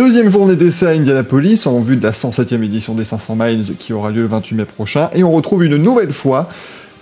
Deuxième journée d'essai à Indianapolis en vue de la 107e édition des 500 miles qui aura lieu le 28 mai prochain, et on retrouve une nouvelle fois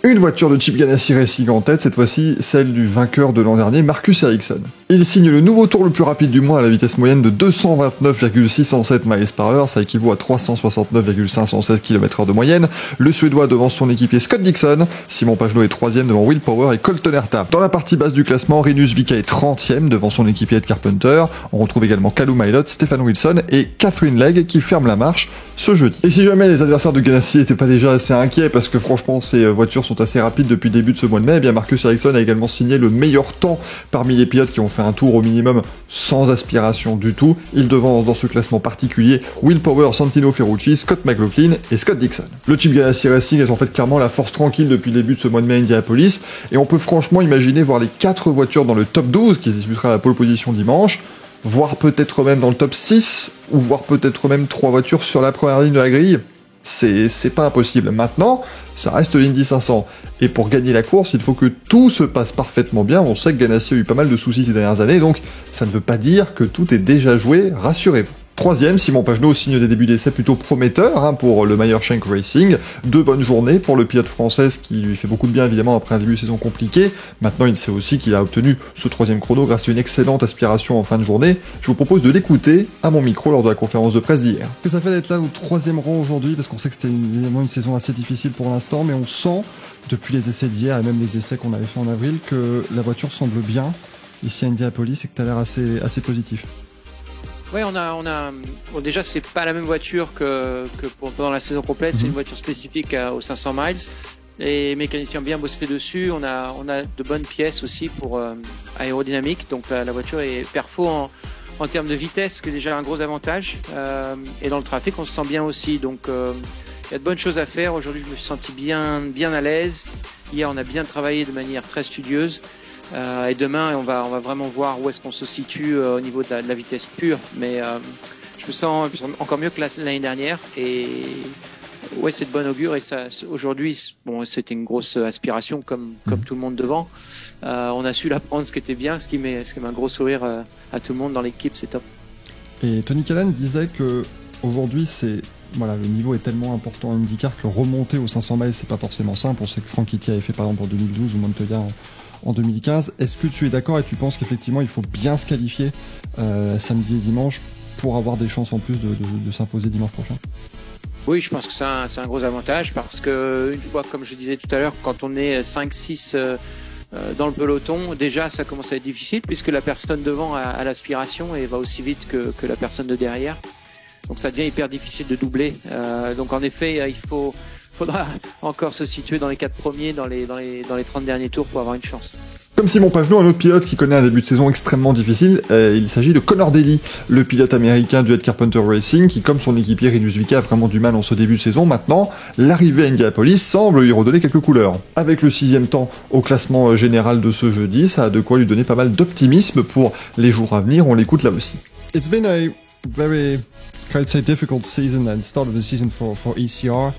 une voiture de Chip Ganassi Racing en tête, cette fois-ci celle du vainqueur de l'an dernier, Marcus Ericsson. Il signe le nouveau tour le plus rapide du mois à la vitesse moyenne de 229,607 miles par heure, ça équivaut à 369,516 km/h de moyenne. Le Suédois devance son équipier Scott Dixon, Simon Pagenaud est 3ème devant Will Power et Colton Herta. Dans la partie basse du classement, Rinus VeeKay est 30ème devant son équipier Ed Carpenter. On retrouve également Callum Ilott, Stefan Wilson et Catherine Legge qui ferment la marche ce jeudi. Et si jamais les adversaires de Ganassi n'étaient pas déjà assez inquiets parce que franchement ces voitures sont assez rapides depuis le début de ce mois de mai, eh bien Marcus Ericsson a également signé le meilleur temps parmi les pilotes qui ont fait un tour au minimum sans aspiration du tout. Il devance dans ce classement particulier Will Power, Santino Ferrucci, Scott McLaughlin et Scott Dixon. Le Chip Ganassi Racing est en fait clairement la force tranquille depuis le début de ce mois de mai à Indianapolis, et on peut franchement imaginer voir les 4 voitures dans le top 12 qui disputera la pole position dimanche, voire peut-être même dans le top 6, ou voire peut-être même 3 voitures sur la première ligne de la grille. C'est pas impossible. Maintenant, ça reste l'Indy 500. Et pour gagner la course, il faut que tout se passe parfaitement bien. On sait que Ganassi a eu pas mal de soucis ces dernières années, donc ça ne veut pas dire que tout est déjà joué, rassurez-vous. 3ème, Simon Pagenaud signe des débuts d'essai plutôt prometteurs pour le Meyer Shank Racing. 2 bonnes journées pour le pilote français, qui lui fait beaucoup de bien évidemment après un début de saison compliqué. Maintenant, il sait aussi qu'il a obtenu ce 3ème chrono grâce à une excellente aspiration en fin de journée. Je vous propose de l'écouter à mon micro lors de la conférence de presse d'hier. Que ça fait d'être là au 3ème rang aujourd'hui, parce qu'on sait que c'était évidemment une saison assez difficile pour l'instant, mais on sent depuis les essais d'hier et même les essais qu'on avait fait en avril que la voiture semble bien ici à Indianapolis et que tu as l'air assez positif. Ouais, bon, déjà c'est pas la même voiture que pendant la saison complète, c'est une voiture spécifique aux 500 miles. Les mécaniciens ont bien bossé dessus, on a de bonnes pièces aussi pour aérodynamique, donc la voiture est perfo en termes de vitesse, ce qui est déjà un gros avantage. Et dans le trafic, on se sent bien aussi, donc il y a de bonnes choses à faire. Aujourd'hui, je me suis senti bien à l'aise. Hier, on a bien travaillé de manière très studieuse. Et demain, on va vraiment voir où est-ce qu'on se situe au niveau de la vitesse pure. Mais je me sens encore mieux que l'année dernière. Et ouais, c'est de bon augure. Et ça, aujourd'hui, bon, c'était une grosse aspiration comme tout le monde devant. On a su la prendre, ce qui était bien, ce qui met un gros sourire à tout le monde dans l'équipe, c'est top. Et Tony Kanaan disait que aujourd'hui, le niveau est tellement important en IndyCar que remonter aux 500 miles, c'est pas forcément simple. On sait que Frank Hitty avait fait par exemple en 2012 ou Montoya en 2015. Est-ce que tu es d'accord et tu penses qu'effectivement il faut bien se qualifier samedi et dimanche pour avoir des chances en plus de s'imposer dimanche prochain? Oui, je pense que c'est un gros avantage parce que, une fois, comme je disais tout à l'heure, quand on est 5-6 dans le peloton, déjà ça commence à être difficile puisque la personne devant a l'aspiration et va aussi vite que la personne de derrière. Donc ça devient hyper difficile de doubler. Donc en effet, faudra encore se situer dans les 4 premiers, dans les 30 derniers tours pour avoir une chance. Comme Simon Pagenaud, un autre pilote qui connaît un début de saison extrêmement difficile, il s'agit de Conor Daly, le pilote américain du Ed Carpenter Racing, qui, comme son équipier Rinus VeeKay, a vraiment du mal en ce début de saison. Maintenant, l'arrivée à Indianapolis semble lui redonner quelques couleurs. Avec le 6ème temps au classement général de ce jeudi, ça a de quoi lui donner pas mal d'optimisme pour les jours à venir. On l'écoute là aussi. It's been a very, I'd say, difficult season and start of the season for ECR.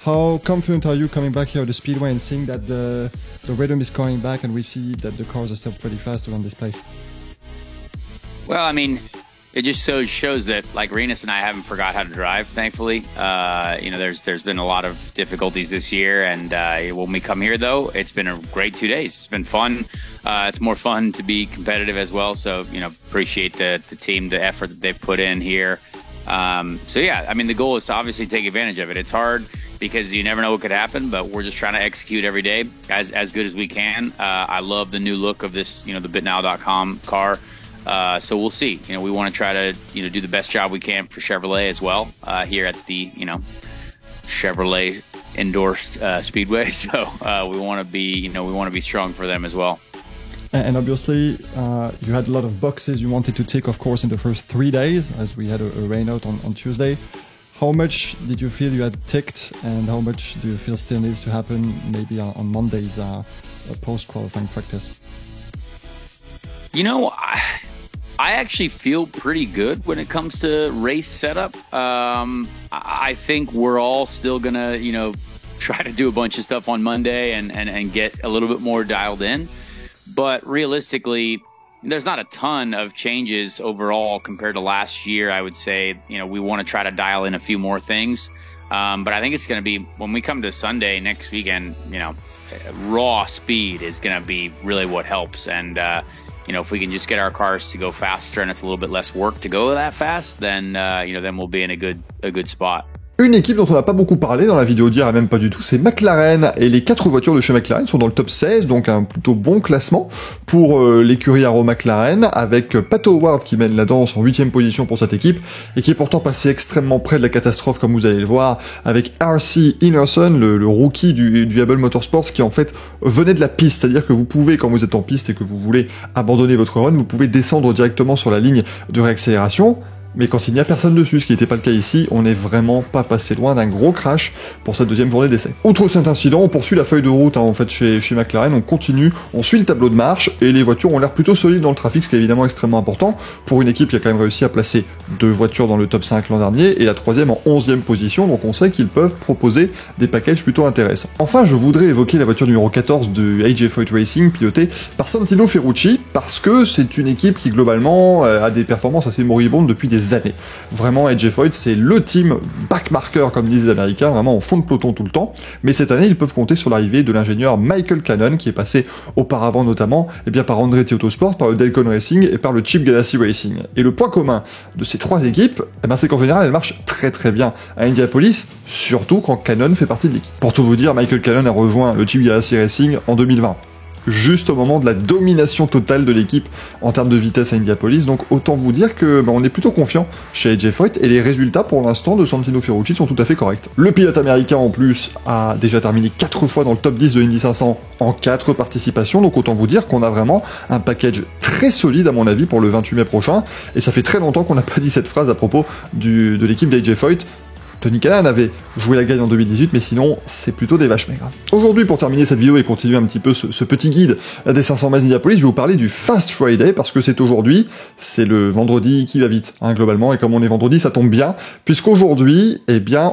How confident are you coming back here at the Speedway and seeing that the rhythm is coming back and we see that the cars are still pretty fast around this place? Well, I mean, it just shows that, like, Rinus and I haven't forgot how to drive, thankfully. There's been a lot of difficulties this year, and when we come here, though, it's been a great 2 days. It's been fun. It's more fun to be competitive as well, so, appreciate the team, the effort that they've put in here. The goal is to obviously take advantage of it. It's hard because you never know what could happen, but we're just trying to execute every day as good as we can. I love the new look of this, the BitNow.com car. So we'll see. We want to try to, do the best job we can for Chevrolet as well here at the, Chevrolet endorsed Speedway. So we want to be strong for them as well. And obviously, you had a lot of boxes you wanted to tick, of course, in the first 3 days, as we had a rain out on Tuesday. How much did you feel you had ticked, and how much do you feel still needs to happen maybe on Monday's post-qualifying practice? I actually feel pretty good when it comes to race setup. I think we're all still going to, try to do a bunch of stuff on Monday and get a little bit more dialed in. But realistically, there's not a ton of changes overall compared to last year. I would say, we want to try to dial in a few more things. But I think it's going to be, when we come to Sunday next weekend, raw speed is going to be really what helps. And, if we can just get our cars to go faster and it's a little bit less work to go that fast, then, then we'll be in a good spot. Une équipe dont on n'a pas beaucoup parlé dans la vidéo d'hier, et même pas du tout, c'est McLaren. Et les 4 voitures de chez McLaren sont dans le top 16, donc un plutôt bon classement pour l'écurie Arrow McLaren, avec Pat Howard qui mène la danse en 8ème position pour cette équipe, et qui est pourtant passé extrêmement près de la catastrophe, comme vous allez le voir, avec R.C. Inerson, le rookie du Able Motorsports, qui en fait venait de la piste. C'est-à-dire que vous pouvez, quand vous êtes en piste et que vous voulez abandonner votre run, vous pouvez descendre directement sur la ligne de réaccélération. Mais quand il n'y a personne dessus, ce qui n'était pas le cas ici, on n'est vraiment pas passé loin d'un gros crash pour cette deuxième journée d'essai. Outre cet incident, on poursuit la feuille de route en fait chez McLaren, on continue, on suit le tableau de marche, et les voitures ont l'air plutôt solides dans le trafic, ce qui est évidemment extrêmement important pour une équipe qui a quand même réussi à placer 2 voitures dans le top 5 l'an dernier, et la 3e en 11e position, donc on sait qu'ils peuvent proposer des packages plutôt intéressants. Enfin, je voudrais évoquer la voiture numéro 14 de AJ Foyt Racing, pilotée par Santino Ferrucci, parce que c'est une équipe qui globalement a des performances assez moribondes depuis des années. Vraiment, AJ Foyt, c'est le team backmarker, comme disent les Américains, vraiment en fond de peloton tout le temps. Mais cette année, ils peuvent compter sur l'arrivée de l'ingénieur Michael Cannon, qui est passé auparavant notamment par Andretti Autosport, par le Delcon Racing et par le Chip Ganassi Racing. Et le point commun de ces 3 équipes, c'est qu'en général, elles marchent très très bien à Indianapolis, surtout quand Cannon fait partie de l'équipe. Pour tout vous dire, Michael Cannon a rejoint le Chip Ganassi Racing en 2020. Juste au moment de la domination totale de l'équipe en termes de vitesse à Indianapolis, donc autant vous dire que on est plutôt confiant chez AJ Foyt, et les résultats pour l'instant de Santino Ferrucci sont tout à fait corrects. Le pilote américain en plus a déjà terminé 4 fois dans le top 10 de Indy 500 en 4 participations, donc autant vous dire qu'on a vraiment un package très solide à mon avis pour le 28 mai prochain, et ça fait très longtemps qu'on n'a pas dit cette phrase à propos de l'équipe d'AJ Foyt. Tony Kanaan avait joué la gagne en 2018, mais sinon, c'est plutôt des vaches maigres. Aujourd'hui, pour terminer cette vidéo et continuer un petit peu ce petit guide des 500 miles d'Indianapolis, je vais vous parler du Fast Friday, parce que c'est aujourd'hui, c'est le vendredi qui va vite, globalement, et comme on est vendredi, ça tombe bien, puisqu'aujourd'hui,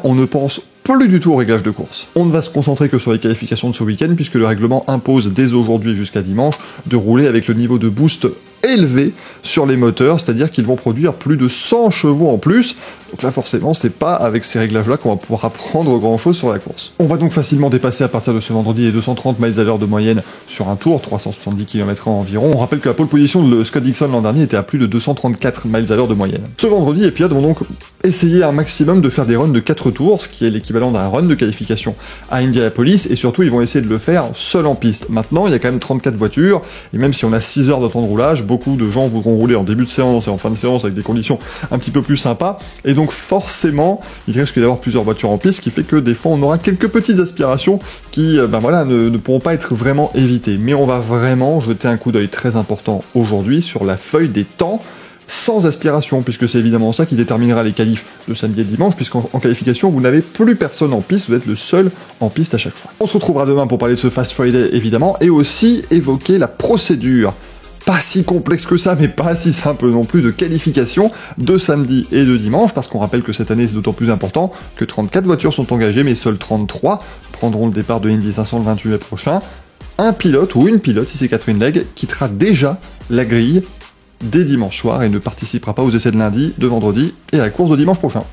on ne pense plus du tout au réglage de course. On ne va se concentrer que sur les qualifications de ce week-end, puisque le règlement impose dès aujourd'hui jusqu'à dimanche de rouler avec le niveau de boost élevé sur les moteurs, c'est-à-dire qu'ils vont produire plus de 100 chevaux en plus. Donc là, forcément, c'est pas avec ces réglages-là qu'on va pouvoir apprendre grand-chose sur la course. On va donc facilement dépasser à partir de ce vendredi les 230 miles à l'heure de moyenne sur un tour, 370 km/h environ. On rappelle que la pole position de Scott Dixon l'an dernier était à plus de 234 miles à l'heure de moyenne. Ce vendredi, les pilotes vont donc essayer un maximum de faire des runs de 4 tours, ce qui est l'équivalent d'un run de qualification à Indianapolis, et surtout, ils vont essayer de le faire seul en piste. Maintenant, il y a quand même 34 voitures, et même si on a 6 heures de temps de roulage, beaucoup de gens voudront rouler en début de séance et en fin de séance avec des conditions un petit peu plus sympas, et donc forcément il risque d'avoir plusieurs voitures en piste, ce qui fait que des fois on aura quelques petites aspirations qui ne pourront pas être vraiment évitées. Mais on va vraiment jeter un coup d'œil très important aujourd'hui sur la feuille des temps sans aspiration, puisque c'est évidemment ça qui déterminera les qualifs de samedi et dimanche, puisqu'en qualification, vous n'avez plus personne en piste, vous êtes le seul en piste à chaque fois. On se retrouvera demain pour parler de ce Fast Friday, évidemment, et aussi évoquer la procédure, pas si complexe que ça, mais pas si simple non plus, de qualification de samedi et de dimanche, parce qu'on rappelle que cette année, c'est d'autant plus important que 34 voitures sont engagées, mais seules 33 prendront le départ de Indy 500 le 28 mai prochain. Un pilote, ou une pilote, si c'est Catherine Legge, quittera déjà la grille dès dimanche soir et ne participera pas aux essais de lundi, de vendredi et à la course de dimanche prochain.